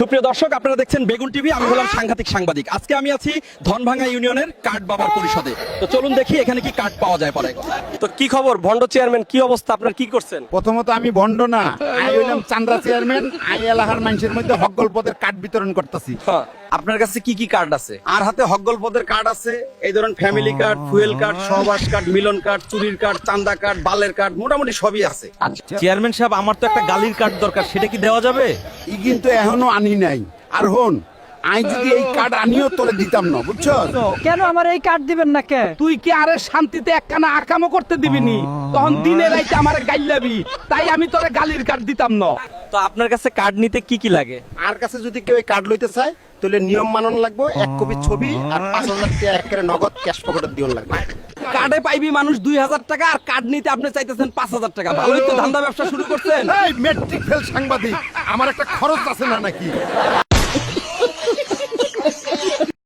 সুপ্রিয় দর্শক, আপনারা দেখছেন বেগুন টিভি। আমি হলাম সাংঘাতিক সাংবাদিক। আজকে আমি আছি ধনভাঙ্গা ইউনিয়নের কার্ড বাবার পরিষদে। তো চলুন দেখি এখানে কি কার্ড পাওয়া যায় পরে। তো কি খবর ভন্ড চেয়ারম্যান, কি অবস্থা আপনার, কি করছেন? প্রথমত আমি ভণ্ড না, আমি হইলাম চান্দ্রা চেয়ারম্যান। আই এলাকার মানুষের মধ্যে হকগল পদের কার্ড বিতরণ করতেছি। হ্যাঁ, আপনার কাছে কি কি কার্ড আছে? আর হাতে হকগল পদের কার্ড আছে, এই ধরুন ফ্যামিলি কার্ড, ফুয়েল কার্ড, সহবাস কার্ড, মিলন কার্ড, চুরির কার্ড, চান্দা কার্ড, বালের কার্ড, মোটামুটি সবই আছে। চেয়ারম্যান সাহেব, আমার তো একটা গালির কার্ড দরকার, সেটা কি দেওয়া যাবে? ই কিন্তু এখনো আনি নাই। আর হন, আমি যদি এই কার্ড আনিও তোরে দিতাম না, বুঝছো? কেন আমার এই কার্ড দিবেন না কে? তুই কি আরে শান্তিতে একখানা আকামও করতে দিবিনি? তখন দিনে রাইতে আমারে গাইলাবি, তাই আমি তোরে গালির কার্ড দিতাম না। তো আপনার কাছে কার্ড নিতে কি কি লাগে? আর কাছে যদি কেউ এই কার্ড লইতে চায় তাহলে নিয়ম মানন লাগবে, 1 কপি ছবি আর 5,000 টাকা একেবারে নগদ ক্যাশ পকেটে দিওন লাগবে। কার্ডে পাইবি মানুষ 2,000 টাকা, আর কার্ড নিতে আপনি চাইতেছেন 5,000 টাকা। ভালোই তো ধান্দা ব্যবসা শুরু করছেন। এই মেট্রিক ফেল সাংবাদিক, আমার একটা খরচ আছে না নাকি?